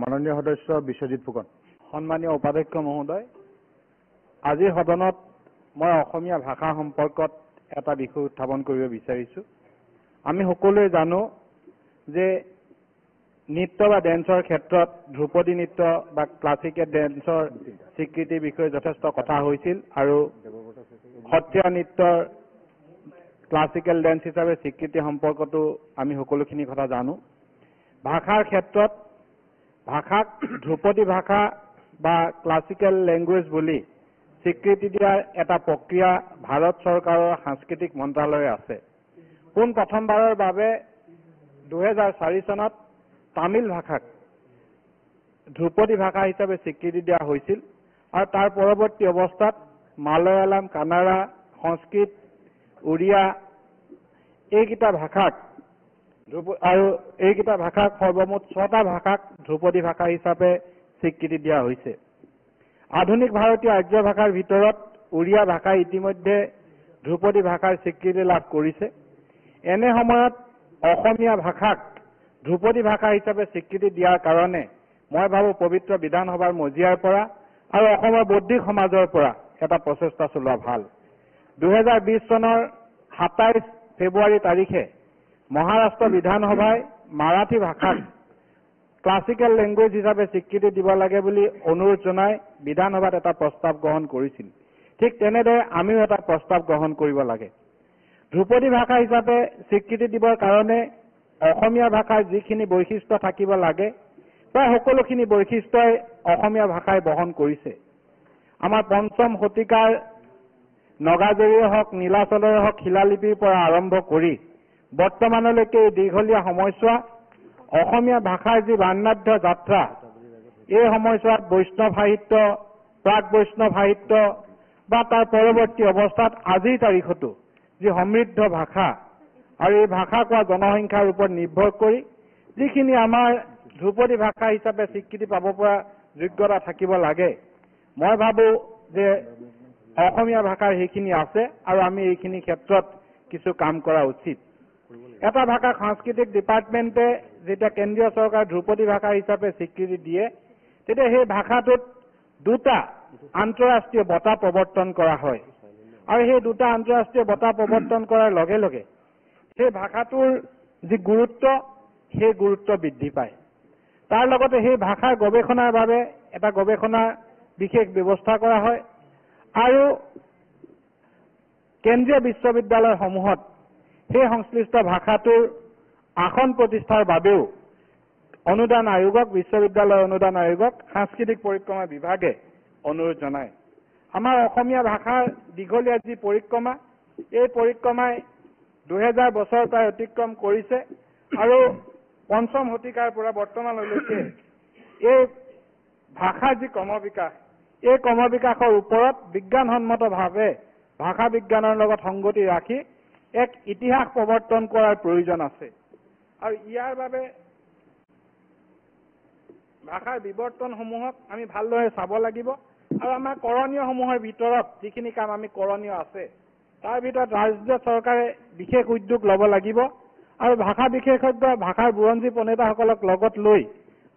মাননীয় সদস্য বিশ্বজিৎ ফুকন। সন্মানীয় উপাধ্যক্ষ মহোদয়, আজিৰ সদনত মই অসমীয়া ভাষা সম্পৰ্কত এটা বিষয় উত্থাপন কৰিব বিচাৰিছো। আমি সকলোৱে জানো যে নৃত্য বা ডেন্সৰ ক্ষেত্ৰত ধ্ৰুপদী নৃত্য বা ক্লাছিকেল ডেন্সৰ স্বীকৃতিৰ বিষয়ে যথেষ্ট কথা হৈছিল আৰু সত্ৰীয়া নৃত্যৰ ক্লাছিকেল ডেন্স হিচাপে স্বীকৃতি সম্পৰ্কতো আমি সকলোখিনি কথা জানো। ভাষাৰ ক্ষেত্ৰত ভাষাক ধ্ৰুপদী ভাষা বা ক্লাছিকেল লেংগুৱেজ বুলি স্বীকৃতি দিয়াৰ এটা প্ৰক্ৰিয়া ভাৰত চৰকাৰৰ সাংস্কৃতিক মন্ত্ৰালয়ে আছে। পোন প্ৰথমবাৰৰ বাবে 2004 চনত তামিল ভাষাক ধ্ৰুপদী ভাষা হিচাপে স্বীকৃতি দিয়া হৈছিল আৰু তাৰ পৰৱৰ্তী অৱস্থাত মালয়ালম, কানাড়া, সংস্কৃত, উড়িয়া এইকেইটা ভাষাক সৰ্বমুঠ 6টা ভাষাক ধ্ৰুপদী ভাষা হিচাপে স্বীকৃতি দিয়া হৈছে। আধুনিক ভাৰতীয় আৰ্য ভাষাৰ ভিতৰত উড়িয়া ভাষা ইতিমধ্যে ধ্ৰুপদী ভাষাৰ স্বীকৃতি লাভ কৰিছে। এনে সময়ত অসমীয়া ভাষাক ধ্ৰুপদী ভাষা হিচাপে স্বীকৃতি দিয়াৰ কাৰণে মই ভাবো পবিত্ৰ বিধানসভাৰ মজিয়াৰ পৰা আৰু অসমৰ বৌদ্ধিক সমাজৰ পৰা এটা প্ৰচেষ্টা চলোৱা ভাল। 2020 চনৰ 27 ফেব্ৰুৱাৰী তাৰিখে মহাৰাষ্ট্ৰ বিধানসভাই মাৰাঠী ভাষাক ক্লাছিকেল লেংগুৱেজ হিচাপে স্বীকৃতি দিব লাগে বুলি অনুৰোধ জনাই বিধানসভাত এটা প্ৰস্তাৱ গ্ৰহণ কৰিছিল। ঠিক তেনেদৰে আমিও এটা প্ৰস্তাৱ গ্ৰহণ কৰিব লাগে। ধ্ৰুপদী ভাষা হিচাপে স্বীকৃতি দিবৰ কাৰণে অসমীয়া ভাষাৰ যিখিনি বৈশিষ্ট্য থাকিব লাগে প্ৰায় সকলোখিনি বৈশিষ্ট্যই অসমীয়া ভাষাই বহন কৰিছে। আমাৰ 5ম শতিকাৰ নগাজৰীয়ে হওক, নীলাচলৰে হওক শিলালিপিৰ পৰা আৰম্ভ কৰি বৰ্তমানলৈকে দীঘলীয়া সময়ছোৱা অসমীয়া ভাষাৰ যি বৰ্ণাঢ্য যাত্ৰা, এই সময়ছোৱাত বৈষ্ণৱ সাহিত্য, প্ৰাক বৈষ্ণৱ সাহিত্য বা তাৰ পৰৱৰ্তী অৱস্থাত আজিৰ তাৰিখতো যি সমৃদ্ধ ভাষা আৰু এই ভাষা কোৱা জনসংখ্যাৰ ওপৰত নিৰ্ভৰ কৰি যিখিনি আমাৰ ধ্ৰুপদী ভাষা হিচাপে স্বীকৃতি পাব পৰা যোগ্যতা থাকিব লাগে, মই ভাবো যে অসমীয়া ভাষাৰ সেইখিনি আছে আৰু আমি এইখিনি ক্ষেত্ৰত কিছু কাম কৰা উচিত। এটা ভাষা সাংস্কৃতিক ডিপাৰ্টমেণ্টে যেতিয়া কেন্দ্ৰীয় চৰকাৰ ধ্ৰুপদী ভাষা হিচাপে স্বীকৃতি দিয়ে তেতিয়া সেই ভাষাটোত 2টা আন্তঃৰাষ্ট্ৰীয় বঁটা প্ৰৱৰ্তন কৰা হয় আৰু সেই 2টা আন্তঃৰাষ্ট্ৰীয় বঁটা প্ৰৱৰ্তন কৰাৰ লগে লগে সেই ভাষাটোৰ যি গুৰুত্ব সেই গুৰুত্ব বৃদ্ধি পায়। তাৰ লগতে সেই ভাষাৰ গৱেষণাৰ বাবে এটা গৱেষণাৰ বিশেষ ব্যৱস্থা কৰা হয় আৰু কেন্দ্ৰীয় বিশ্ববিদ্যালয়সমূহত সেই সংশ্লিষ্ট ভাষাটোৰ আসন প্ৰতিষ্ঠাৰ বাবেও অনুদান আয়োগক, বিশ্ববিদ্যালয় অনুদান আয়োগক সাংস্কৃতিক পৰিক্ৰমা বিভাগে অনুৰোধ জনায়। আমাৰ অসমীয়া ভাষাৰ দীঘলীয়া যি পৰিক্ৰমা, এই পৰিক্ৰমাই 2000 বছৰ প্ৰায় অতিক্ৰম কৰিছে আৰু 5ম শতিকাৰ পৰা বৰ্তমানলৈকে এই ভাষাৰ যি ক্ৰমবিকাশ, এই ক্ৰমবিকাশৰ ওপৰত বিজ্ঞানসন্মতভাৱে ভাষা বিজ্ঞানৰ লগত সংগতি ৰাখি এক ইতিহাস প্ৰৱৰ্তন কৰাৰ প্ৰয়োজন আছে আৰু ইয়াৰ বাবে ভাষাৰ বিৱৰ্তনসমূহক আমি ভালদৰে চাব লাগিব আৰু আমাৰ কৰণীয়সমূহৰ ভিতৰত যিখিনি কাম আমি কৰণীয় আছে তাৰ ভিতৰত ৰাজ্য চৰকাৰে বিশেষ উদ্যোগ ল'ব লাগিব আৰু ভাষা বিশেষজ্ঞ, ভাষাৰ বুৰঞ্জী প্ৰণেতাসকলক লগত লৈ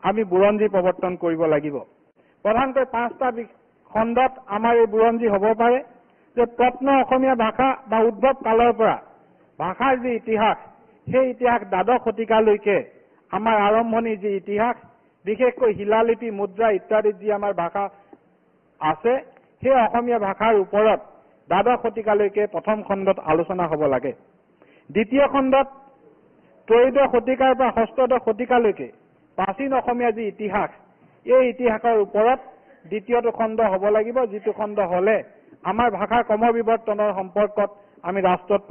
আমি বুৰঞ্জী প্ৰৱৰ্তন কৰিব লাগিব। প্ৰধানকৈ 5টা খণ্ডত আমাৰ এই বুৰঞ্জী হ'ব পাৰে যে প্ৰত্ন অসমীয়া ভাষা বা উদ্ভৱ কালৰ পৰা ভাষাৰ যি ইতিহাস, সেই ইতিহাস দ্বাদশ শতিকালৈকে আমাৰ আৰম্ভণিৰ যি ইতিহাস, বিশেষকৈ শিলালিপি, মুদ্ৰা ইত্যাদিত যি আমাৰ ভাষা আছে, সেই অসমীয়া ভাষাৰ ওপৰত দ্বাদশ শতিকালৈকে প্ৰথম খণ্ডত আলোচনা হ'ব লাগে। দ্বিতীয় খণ্ডত ত্ৰয়োদশ শতিকাৰ পৰা ষষ্ঠদশ শতিকালৈকে প্ৰাচীন অসমীয়া যি ইতিহাস, এই ইতিহাসৰ ওপৰত দ্বিতীয়টো খণ্ড হ'ব লাগিব, যিটো খণ্ড হ'লে আমাৰ ভাষাৰ ক্ৰমবিৱৰ্তনৰ সম্পৰ্কত আমি ৰাষ্ট্ৰত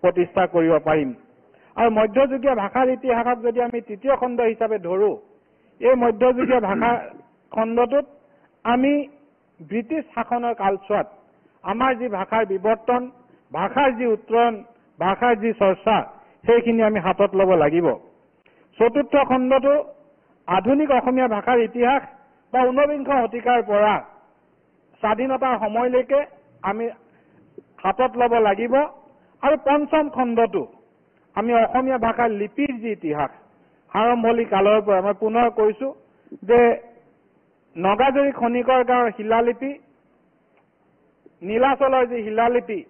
প্ৰতিষ্ঠা কৰিব পাৰিম। আৰু মধ্যযুগীয় ভাষাৰ ইতিহাসক যদি আমি তৃতীয় খণ্ড হিচাপে ধৰোঁ, এই মধ্যযুগীয় ভাষা খণ্ডটোত আমি ব্ৰিটিছ শাসনৰ কালছোৱাত আমাৰ যি ভাষাৰ বিৱৰ্তন, ভাষাৰ যি উত্তৰণ, ভাষাৰ যি চৰ্চা, সেইখিনি আমি হাতত ল'ব লাগিব। চতুৰ্থ খণ্ডটো আধুনিক অসমীয়া ভাষাৰ ইতিহাস বা 19বিংশ শতিকাৰ পৰা স্বাধীনতাৰ সময়লৈকে আমি হাতত ল'ব লাগিব আৰু 5ম খণ্ডটো আমি অসমীয়া ভাষাৰ লিপিৰ যি ইতিহাস আৰম্ভণি কালৰ পৰা মই পুনৰ কৈছো যে নগাজৰি খনিকৰ গাঁৱৰ শিলালিপি নীলাচলৰ যি শিলালিপি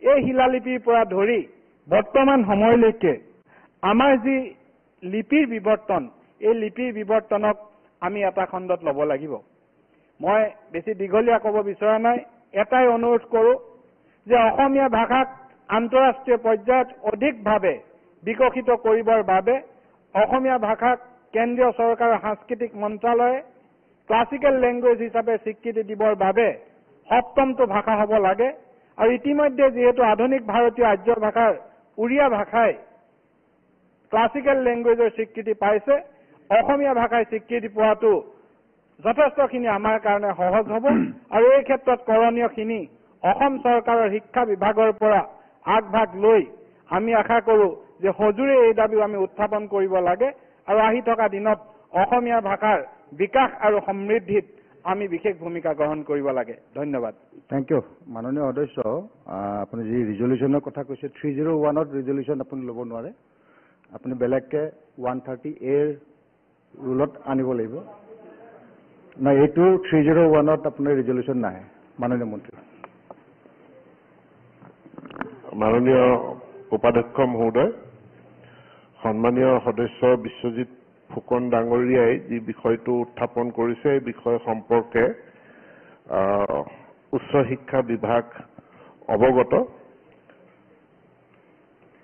এই শিলালিপিৰ পৰা ধৰি বৰ্তমান সময়লৈকে আমাৰ যি লিপিৰ বিৱৰ্তন এই লিপিৰ বিৱৰ্তনক আমি এটা খণ্ডত ল'ব লাগিব মই বেছি দীঘলীয়া ক'ব বিচৰা নাই এটাই অনুৰোধ কৰোঁ যে অসমীয়া ভাষাক আন্তঃৰাষ্ট্ৰীয় পৰ্যায়ত অধিকভাৱে বিকশিত কৰিবৰ বাবে অসমীয়া ভাষাক কেন্দ্ৰীয় চৰকাৰৰ সাংস্কৃতিক মন্ত্ৰালয়ে ক্লাছিকেল লেংগুৱেজ হিচাপে স্বীকৃতি দিবৰ বাবে সপ্তমটো ভাষা হ'ব লাগে আৰু ইতিমধ্যে যেহেতু আধুনিক ভাৰতীয় আৰ্য ভাষাৰ উড়িয়া ভাষাই ক্লাছিকেল লেংগুৱেজৰ স্বীকৃতি পাইছে অসমীয়া ভাষাই স্বীকৃতি পোৱাটো যথেষ্টখিনি আমাৰ কাৰণে সহজ হ'ব আৰু এই ক্ষেত্ৰত কৰণীয়খিনি অসম চৰকাৰৰ শিক্ষা বিভাগৰ পৰা আগভাগ লৈ আমি আশা কৰোঁ যে হজুৰে এই দাবীও আমি উত্থাপন কৰিব লাগে আৰু আহি থকা দিনত অসমীয়া ভাষাৰ বিকাশ আৰু সমৃদ্ধিত আমি বিশেষ ভূমিকা গ্ৰহণ কৰিব লাগে ধন্যবাদ থ্যাংক ইউ মাননীয় সদস্য আপুনি যি ৰিজলিউশ্যনৰ কথা কৈছে 301ত ৰিজলিউশ্যন আপুনি ল'ব নোৱাৰে আপুনি বেলেগকে 130A ৰুলত আনিব লাগিব না এইটো 301ত আপোনাৰ ৰিজলিউশ্যন নাহে মাননীয় মন্ত্ৰী মাননীয় উপাধ্যক্ষ মহোদয় সন্মানীয় সদস্য বিশ্বজিৎ ফুকন ডাঙৰীয়াই যি বিষয়টো উত্থাপন কৰিছে এই বিষয় সম্পৰ্কে উচ্চ শিক্ষা বিভাগ অৱগত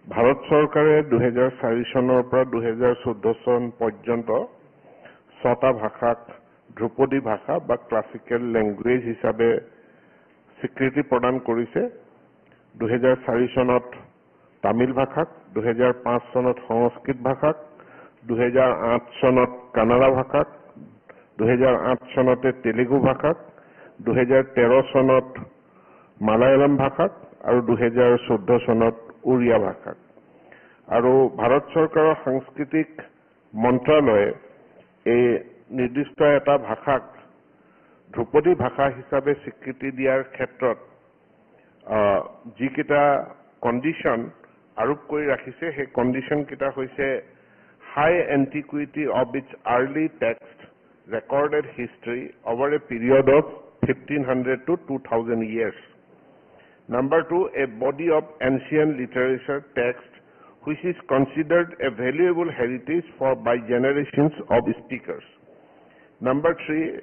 ভাৰত চৰকাৰে 2004 চনৰ পৰা 2014 চন পৰ্যন্ত 6টা ভাষাক ধ্ৰুপদী ভাষা বা ক্লাছিকেল লেংগুৱেজ হিচাপে স্বীকৃতি প্ৰদান কৰিছে 2004 চনত তামিল ভাষাক 2005 চনত সংস্কৃত ভাষাক 2008 চনত কানাড়া ভাষাক 2008 চনতে তেলেগু ভাষাক 2013 চনত মালায়ালাম ভাষাক আৰু 2014 চনত উড়িয়া ভাষাক আৰু ভাৰত চৰকাৰৰ সাংস্কৃতিক মন্ত্ৰালয়ে এই নিৰ্দিষ্ট এটা ভাষাক ধ্ৰুপদী ভাষা হিচাপে স্বীকৃতি দিয়াৰ ক্ষেত্ৰত যিকেইটা কণ্ডিশ্যন আৰোপ কৰি ৰাখিছে সেই কণ্ডিশ্যন কেইটা হৈছে high antiquity of its early text recorded history over a period of 1500 to 2000 years. Number 2, a body of ancient literature text which is considered a valuable heritage for by generations of speakers. Number 3,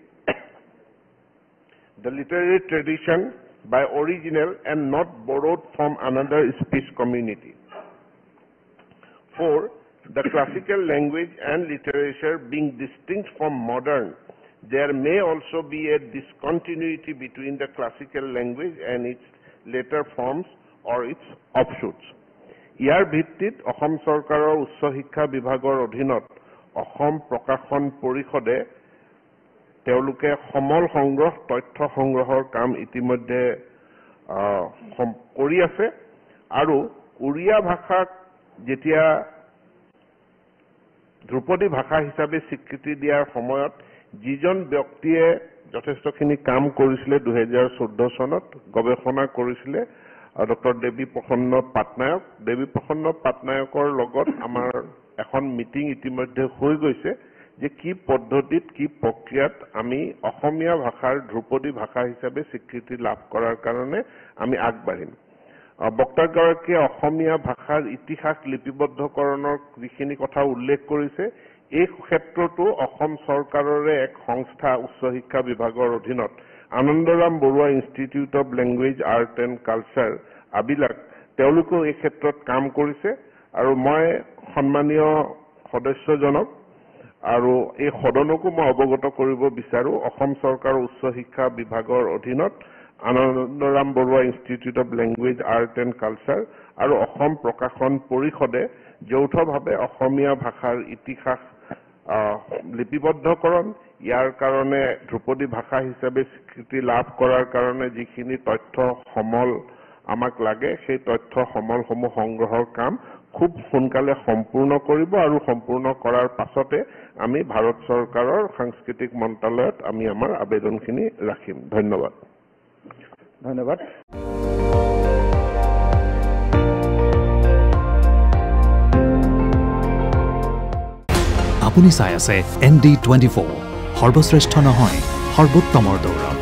the literary tradition by original and not borrowed from another speech community. 4, the classical language and literature being distinct from modern, there may also be a discontinuity between the classical language and its later forms or its offshoots. ইয়াৰ ভিত্তিত অসম চৰকাৰৰ উচ্চ শিক্ষা বিভাগৰ অধীনত অসম প্ৰকাশন পৰিষদে তেওঁলোকে সমল সংগ্ৰহ তথ্য সংগ্ৰহৰ কাম ইতিমধ্যে কৰি আছে আৰু উড়িয়া ভাষাক যেতিয়া ধ্ৰুপদী ভাষা হিচাপে স্বীকৃতি দিয়াৰ সময়ত যিজন ব্যক্তিয়ে যথেষ্টখিনি কাম কৰিছিলে 2014 চনত গৱেষণা কৰিছিলে ডক্টৰ দেৱী প্ৰসন্ন পাটনায়কৰ লগত আমাৰ এখন মিটিং ইতিমধ্যে হৈ গৈছে যে কি পদ্ধতিত কি প্ৰক্ৰিয়াত আমি অসমীয়া ভাষাৰ ধ্ৰুপদী ভাষা হিচাপে স্বীকৃতি লাভ কৰাৰ কাৰণে আমি আগবাঢ়িম বক্তাগৰাকীয়ে অসমীয়া ভাষাৰ ইতিহাস লিপিবদ্ধকৰণৰ যিখিনি কথা উল্লেখ কৰিছে এই ক্ষেত্ৰতো অসম চৰকাৰৰে এক সংস্থা উচ্চ শিক্ষা বিভাগৰ অধীনত Anandaram Baruah institute of language art and culture আবিলাক তেওঁলোকো এই ক্ষেত্ৰত কাম কৰিছে আৰু মই সন্মানীয় সদস্যজনক আৰু এই সদনকো মই অৱগত কৰিব বিচাৰো অসম চৰকাৰৰ উচ্চ শিক্ষা বিভাগৰ অধীনত Anandaram Baruah institute of language art and culture আৰু অসম প্ৰকাশন পৰিষদে যৌথভাৱে অসমীয়া ভাষাৰ ইতিহাস লিপিবদ্ধকৰণ ইয়াৰ কাৰণে ধ্ৰুপদী ভাষা হিচাপে স্বীকৃতি লাভ কৰাৰ কাৰণে যিখিনি তথ্য সমল আমাক লাগে সেই তথ্য সমলসমূহ সংগ্ৰহৰ কাম খুব সোনকালে সম্পূৰ্ণ কৰিব আৰু সম্পূৰ্ণ কৰাৰ পাছতে আমি ভাৰত চৰকাৰৰ সাংস্কৃতিক মন্ত্ৰালয়ত আমি আমাৰ আবেদনখিনি ৰাখিম ধন্যবাদ আপুনি চাই আছে ND24 সৰ্বশ্ৰেষ্ঠ নহয় সৰ্বোত্তমৰ দৌৰত।